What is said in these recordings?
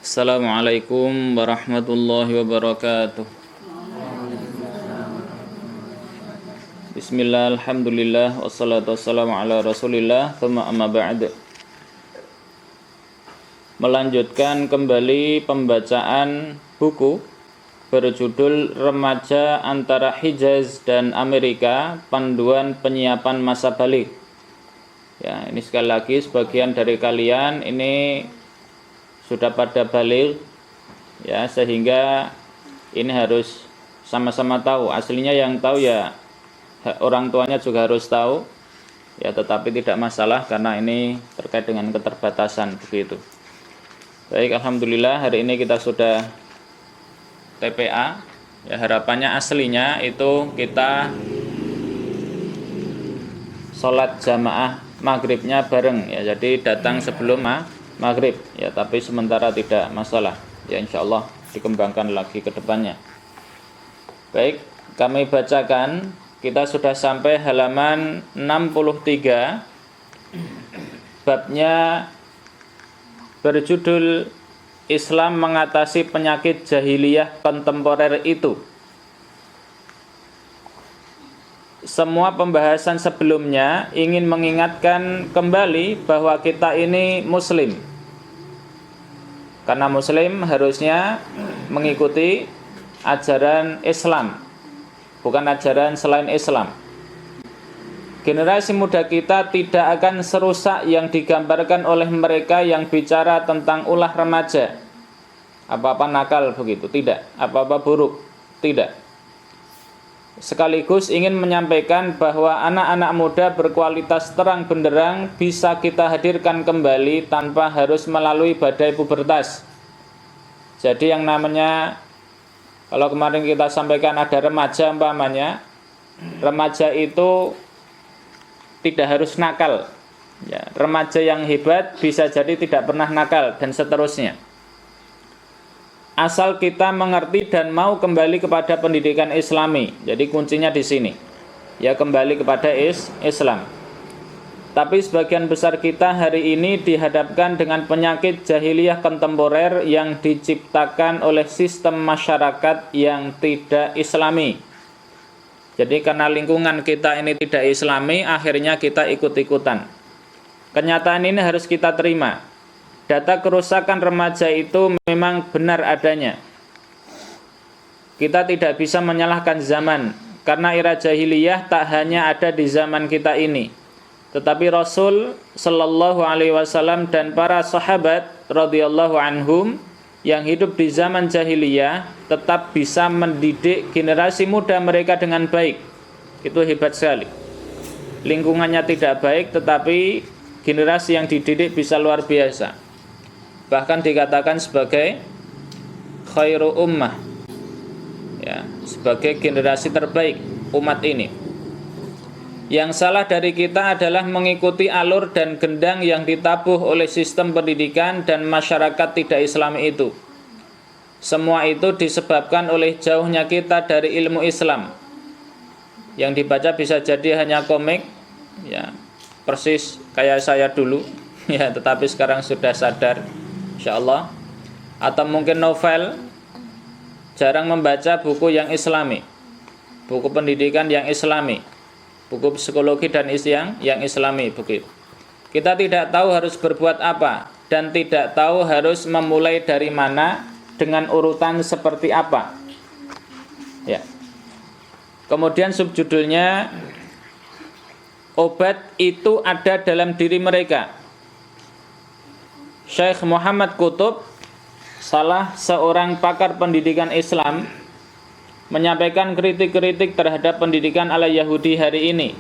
Assalamualaikum warahmatullahi wabarakatuh. Bismillah, alhamdulillah, wassalatu wassalamu ala rasulillah, thumma amma ba'd. Melanjutkan kembali pembacaan buku berjudul Remaja Antara Hijaz dan Amerika, Panduan Penyiapan Masa Balik. Ya, ini sekali lagi sebagian dari kalian ini sudah pada balik, ya, sehingga ini harus sama-sama tahu. Aslinya yang tahu ya orang tuanya juga harus tahu, ya, tetapi tidak masalah karena ini terkait dengan keterbatasan begitu. Baik, alhamdulillah hari ini kita sudah TPA. Ya, harapannya aslinya itu kita sholat jamaah maghribnya bareng, ya, jadi datang sebelum maghrib, ya, tapi sementara tidak masalah, ya, insyaallah dikembangkan lagi ke depannya. Baik, kami bacakan, kita sudah sampai halaman 63, babnya berjudul Islam mengatasi penyakit jahiliyah kontemporer itu. Semua pembahasan sebelumnya ingin mengingatkan kembali bahwa kita ini muslim. Karena muslim harusnya mengikuti ajaran Islam, bukan ajaran selain Islam. Generasi muda kita tidak akan serusak yang digambarkan oleh mereka yang bicara tentang ulah remaja. Apa-apa nakal begitu, tidak. Apa-apa buruk, tidak. Sekaligus ingin menyampaikan bahwa anak-anak muda berkualitas terang benderang bisa kita hadirkan kembali tanpa harus melalui badai pubertas. Jadi yang namanya, kalau kemarin kita sampaikan ada remaja umpamanya, remaja itu tidak harus nakal, ya, remaja yang hebat bisa jadi tidak pernah nakal dan seterusnya. Asal kita mengerti dan mau kembali kepada pendidikan Islami. Jadi kuncinya di sini, ya, kembali kepada Islam. Tapi sebagian besar kita hari ini dihadapkan dengan penyakit jahiliyah kontemporer yang diciptakan oleh sistem masyarakat yang tidak Islami. Jadi karena lingkungan kita ini tidak Islami, akhirnya kita ikut-ikutan. Kenyataan ini harus kita terima. Data kerusakan remaja itu memang benar adanya. Kita tidak bisa menyalahkan zaman, karena era jahiliyah tak hanya ada di zaman kita ini, tetapi Rasul Sallallahu Alaihi Wasallam dan para sahabat radhiyallahu anhum yang hidup di zaman jahiliyah tetap bisa mendidik generasi muda mereka dengan baik. Itu hebat sekali. Lingkungannya tidak baik, tetapi generasi yang dididik bisa luar biasa. Bahkan dikatakan sebagai khairu ummah, ya, sebagai generasi terbaik umat ini. Yang salah dari kita adalah mengikuti alur dan gendang yang ditabuh oleh sistem pendidikan dan masyarakat tidak Islami itu. Semua itu disebabkan oleh jauhnya kita dari ilmu Islam. Yang dibaca bisa jadi hanya komik, ya, persis kayak saya dulu, ya, tetapi sekarang sudah sadar, insyaallah. Atau mungkin novel, jarang membaca buku yang Islami, buku pendidikan yang Islami, buku psikologi dan yang Islami begitu. Kita tidak tahu harus berbuat apa dan tidak tahu harus memulai dari mana dengan urutan seperti apa. Ya. Kemudian subjudulnya, obat itu ada dalam diri mereka. Syekh Muhammad Qutb, salah seorang pakar pendidikan Islam, menyampaikan kritik-kritik terhadap pendidikan ala Yahudi hari ini.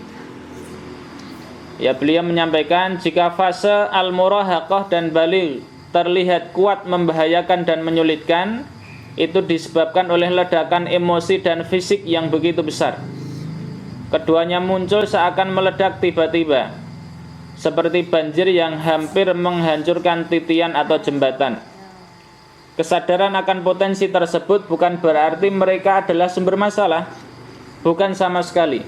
Ya, beliau menyampaikan jika fase al-murahaqah dan baligh terlihat kuat membahayakan dan menyulitkan, itu disebabkan oleh ledakan emosi dan fisik yang begitu besar. Keduanya muncul seakan meledak tiba-tiba, seperti banjir yang hampir menghancurkan titian atau jembatan. Kesadaran akan potensi tersebut bukan berarti mereka adalah sumber masalah, bukan sama sekali.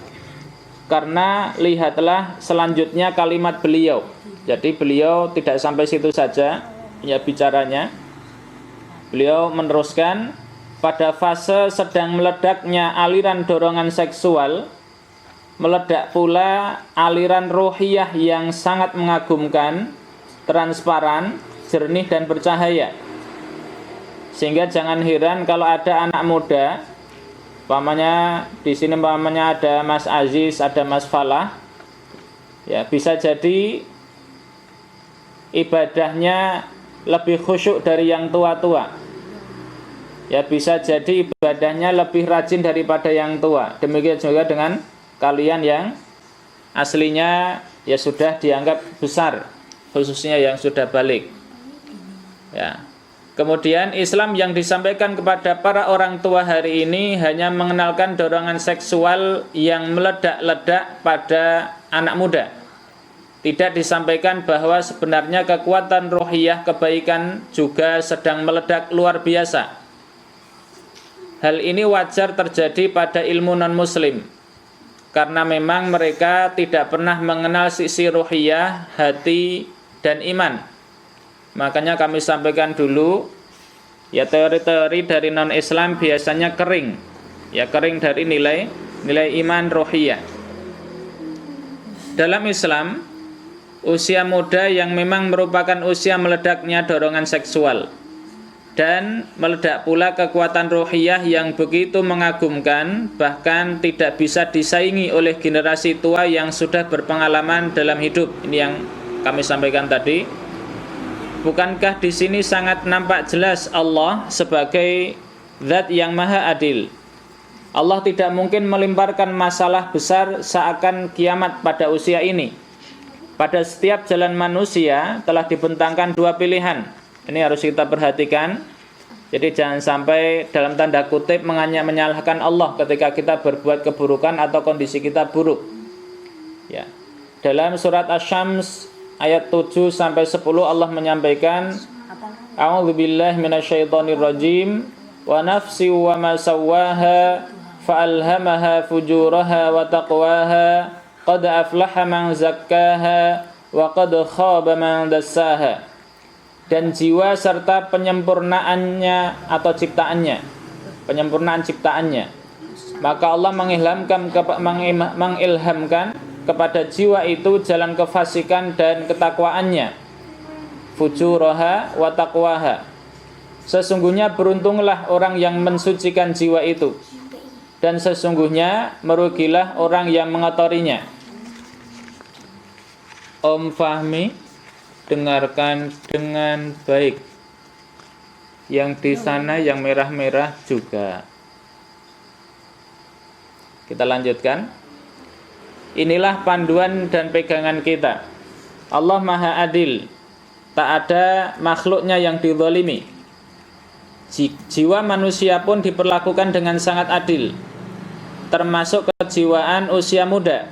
Karena lihatlah selanjutnya kalimat beliau. Jadi beliau tidak sampai situ saja ya bicaranya. Beliau meneruskan, pada fase sedang meledaknya aliran dorongan seksual, meledak pula aliran ruhiyah yang sangat mengagumkan, transparan, jernih dan bercahaya. Sehingga jangan heran kalau ada anak muda, umpamanya di sini umpamanya ada Mas Aziz, ada Mas Falah, ya bisa jadi ibadahnya lebih khusyuk dari yang tua-tua. Ya bisa jadi ibadahnya lebih rajin daripada yang tua. Demikian juga dengan kalian yang aslinya ya sudah dianggap besar, khususnya yang sudah balik. Ya. Kemudian Islam yang disampaikan kepada para orang tua hari ini hanya mengenalkan dorongan seksual yang meledak-ledak pada anak muda. Tidak disampaikan bahwa sebenarnya kekuatan ruhiyah kebaikan juga sedang meledak luar biasa. Hal ini wajar terjadi pada ilmu non-muslim, karena memang mereka tidak pernah mengenal sisi ruhiyah, hati, dan iman. Makanya kami sampaikan dulu, ya teori-teori dari non-Islam biasanya kering. Ya kering dari nilai iman ruhiyah. Dalam Islam, usia muda yang memang merupakan usia meledaknya dorongan seksual, dan meledak pula kekuatan ruhiyah yang begitu mengagumkan, bahkan tidak bisa disaingi oleh generasi tua yang sudah berpengalaman dalam hidup. Ini yang kami sampaikan tadi. Bukankah di sini sangat nampak jelas Allah sebagai zat yang maha adil? Allah tidak mungkin melemparkan masalah besar seakan kiamat pada usia ini. Pada setiap jalan manusia telah dibentangkan dua pilihan. Ini harus kita perhatikan. Jadi jangan sampai dalam tanda kutip menyalahkan Allah ketika kita berbuat keburukan atau kondisi kita buruk. Ya. Dalam surat Asy-Syams ayat 7 sampai 10 Allah menyampaikan, A'udzubillahi minasyaitonirrajim, wa nafsi wa ma sawwaha fa'alhamaha fujuraha wa taqwaha qad aflaha man zakkaha wa qad khaba man dassaha. Dan jiwa serta penyempurnaannya atau ciptaannya, penyempurnaan ciptaannya, maka Allah mengilhamkan kepada jiwa itu jalan kefasikan dan ketakwaannya, fujuraha wa taqwaha. Sesungguhnya beruntunglah orang yang mensucikan jiwa itu, dan sesungguhnya merugilah orang yang mengotorinya. Om Fahmi, dengarkan dengan baik. Yang di sana yang merah-merah juga. Kita lanjutkan. Inilah panduan dan pegangan kita. Allah Maha Adil. Tak ada makhluknya yang dizalimi. Jiwa manusia pun diperlakukan dengan sangat adil, termasuk kejiwaan usia muda.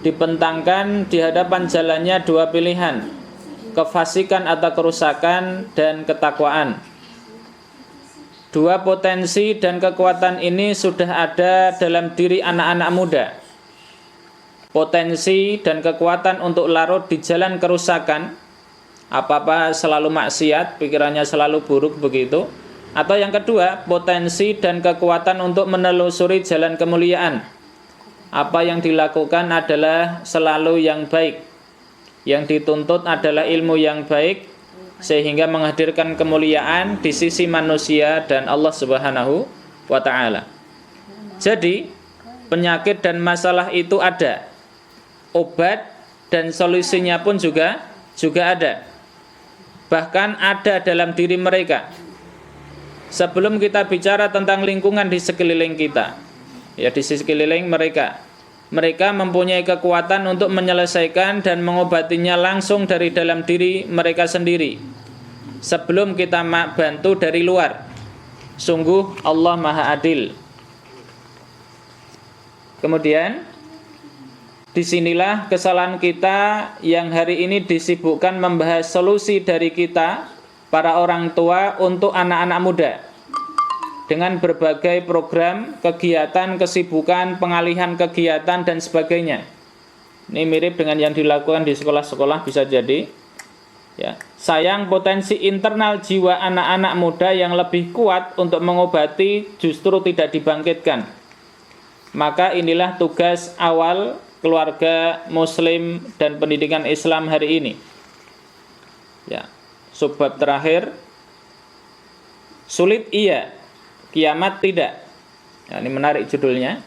Dibentangkan di hadapan jalannya dua pilihan, kefasikan atau kerusakan, dan ketakwaan. Dua potensi dan kekuatan ini sudah ada dalam diri anak-anak muda. Potensi dan kekuatan untuk larut di jalan kerusakan, apa-apa selalu maksiat, pikirannya selalu buruk begitu. Atau yang kedua, potensi dan kekuatan untuk menelusuri jalan kemuliaan. Apa yang dilakukan adalah selalu yang baik. Yang dituntut adalah ilmu yang baik, sehingga menghadirkan kemuliaan di sisi manusia dan Allah Subhanahu wa ta'ala. Jadi, penyakit dan masalah itu ada. Obat dan solusinya pun juga ada. Bahkan ada dalam diri mereka. Sebelum kita bicara tentang lingkungan di sekeliling kita, ya di sekeliling mereka, mereka mempunyai kekuatan untuk menyelesaikan dan mengobatinya langsung dari dalam diri mereka sendiri, sebelum kita bantu dari luar. Sungguh Allah Maha Adil. Kemudian disinilah kesalahan kita yang hari ini disibukkan membahas solusi dari kita, para orang tua, untuk anak-anak muda, dengan berbagai program, kegiatan, kesibukan, pengalihan kegiatan, dan sebagainya. Ini mirip dengan yang dilakukan di sekolah-sekolah bisa jadi. Ya, sayang potensi internal jiwa anak-anak muda yang lebih kuat untuk mengobati justru tidak dibangkitkan. Maka inilah tugas awal keluarga muslim dan pendidikan Islam hari ini. Ya, subbab terakhir, sulit iya, kiamat tidak. Ya, ini menarik judulnya.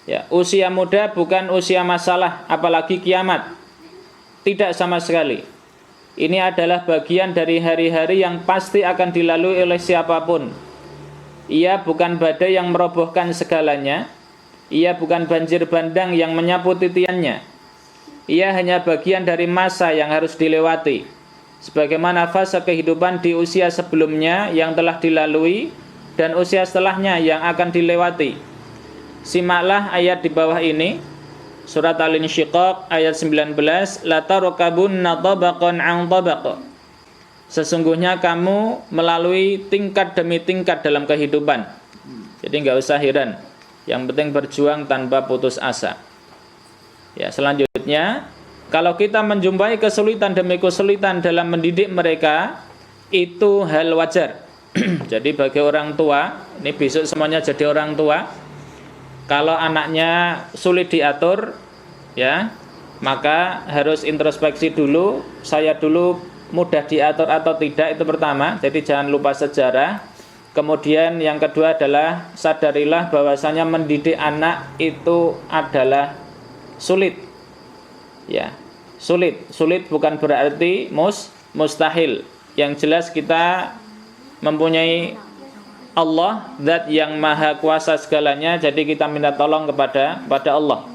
Ya, usia muda bukan usia masalah, apalagi kiamat. Tidak sama sekali. Ini adalah bagian dari hari-hari yang pasti akan dilalui oleh siapapun. Ia bukan badai yang merobohkan segalanya. Ia bukan banjir bandang yang menyapu titiannya. Ia hanya bagian dari masa yang harus dilewati. Sebagaimana fase kehidupan di usia sebelumnya yang telah dilalui dan usia setelahnya yang akan dilewati. Simaklah ayat di bawah ini. Surat Al-Insyiqaq ayat 19, la tarkabunna tabaqan 'an tabaq. Sesungguhnya kamu melalui tingkat demi tingkat dalam kehidupan. Jadi enggak usah heran. Yang penting berjuang tanpa putus asa. Ya, selanjutnya, kalau kita menjumpai kesulitan demi kesulitan dalam mendidik mereka, itu hal wajar. Jadi bagi orang tua, ini besok semuanya jadi orang tua. Kalau anaknya sulit diatur, ya, maka harus introspeksi dulu. Saya dulu mudah diatur atau tidak, itu pertama. Jadi jangan lupa sejarah. Kemudian yang kedua adalah sadarilah bahwasanya mendidik anak itu adalah sulit. Ya, sulit. Sulit bukan berarti mustahil. Yang jelas kita mempunyai Allah, zat yang maha kuasa segalanya, jadi kita minta tolong kepada Allah.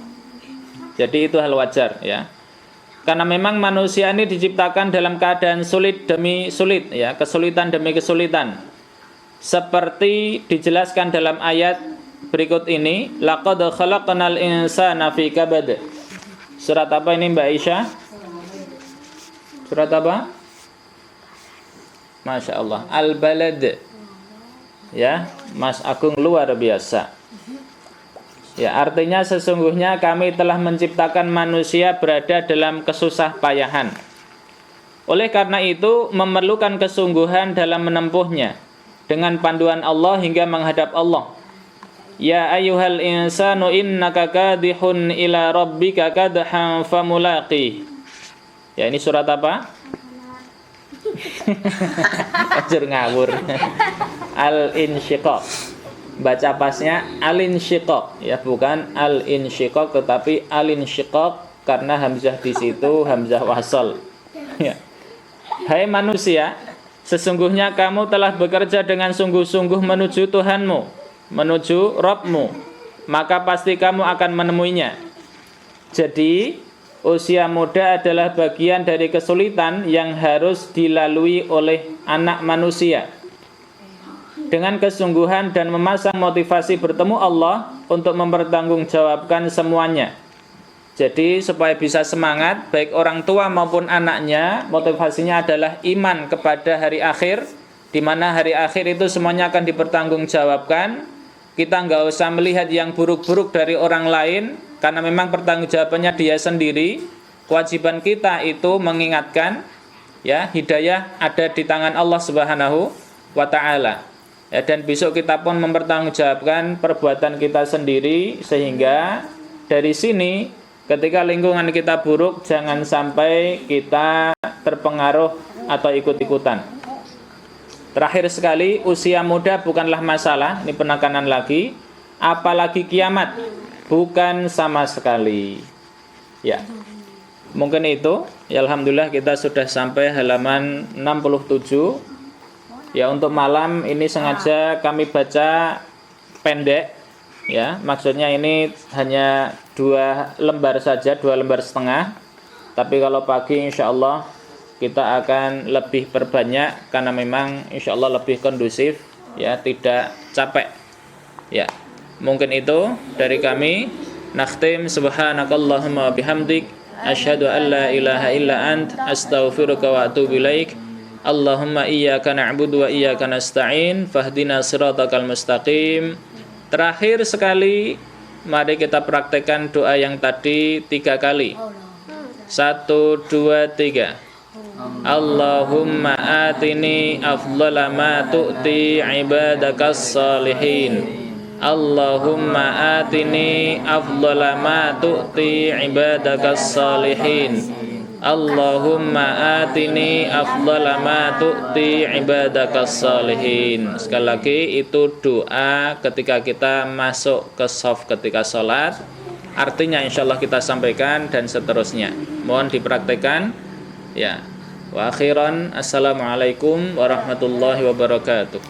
Jadi itu hal wajar, ya. Karena memang manusia ini diciptakan dalam keadaan sulit demi sulit, ya, kesulitan demi kesulitan. Seperti dijelaskan dalam ayat berikut ini, laqad khalaqnal insana fi kabad. Surat apa ini Mbak Aisyah? Surat apa? Masya Allah, Al-Balad. Ya, Mas Agung luar biasa. Ya, artinya sesungguhnya kami telah menciptakan manusia berada dalam kesusah payahan. Oleh karena itu memerlukan kesungguhan dalam menempuhnya dengan panduan Allah hingga menghadap Allah. Ya ayyuhal insanu innaka kadihun ila rabbika kadhan famulaqi. Ya, ini surat apa? Ajur ngawur. Al-Insyiqaq. Baca pasnya Al-Insyiqaq, ya, bukan Al-Insyiqaq tetapi Al-Insyiqaq karena hamzah di situ hamzah wasal. Ya. Hai manusia, sesungguhnya kamu telah bekerja dengan sungguh-sungguh menuju Tuhanmu, menuju Rabbmu, maka pasti kamu akan menemuinya. Jadi usia muda adalah bagian dari kesulitan yang harus dilalui oleh anak manusia. Dengan kesungguhan dan memasang motivasi bertemu Allah untuk mempertanggungjawabkan semuanya. Jadi supaya bisa semangat, baik orang tua maupun anaknya, motivasinya adalah iman kepada hari akhir, di mana hari akhir itu semuanya akan dipertanggungjawabkan. Kita nggak usah melihat yang buruk-buruk dari orang lain, karena memang pertanggungjawabannya dia sendiri. Kewajiban kita itu mengingatkan, ya, hidayah ada di tangan Allah Subhanahu wa Ta'ala. Ya, dan besok kita pun mempertanggungjawabkan perbuatan kita sendiri, sehingga dari sini ketika lingkungan kita buruk jangan sampai kita terpengaruh atau ikut-ikutan. Terakhir sekali, usia muda bukanlah masalah, ini penekanan lagi, apalagi kiamat, bukan sama sekali. Ya, mungkin itu. Ya, alhamdulillah kita sudah sampai halaman 67. Ya, untuk malam ini sengaja kami baca pendek, ya, maksudnya ini hanya 2 lembar saja, 2 lembar setengah. Tapi kalau pagi insya Allah kita akan lebih perbanyak, karena memang insya Allah lebih kondusif, ya, tidak capek. Ya, mungkin itu dari kami. Nakhtim, subhanakallahumma bihamdik, asyhadu an la ilaha illa ant, astaghfiruka wa atubu ilaik. Allahumma iyyaka na'budu wa iyyaka nasta'in, fahdina siratal mustaqim. Terakhir sekali, mari kita praktekkan doa yang tadi 3 kali. 1, 2, 3. Allahumma atini afdhala ma tu'ti ibadakas salihin. Allahumma atini afdhala ma tu'ti ibadakas salihin. Allahumma atini afdhala ma tu'ti ibadakas salihin. Sekali lagi, itu doa ketika kita masuk ke shaf ketika sholat. Artinya insyaallah kita sampaikan dan seterusnya. Mohon dipraktekkan. Ya. Wa akhiran, assalamualaikum warahmatullahi wabarakatuh.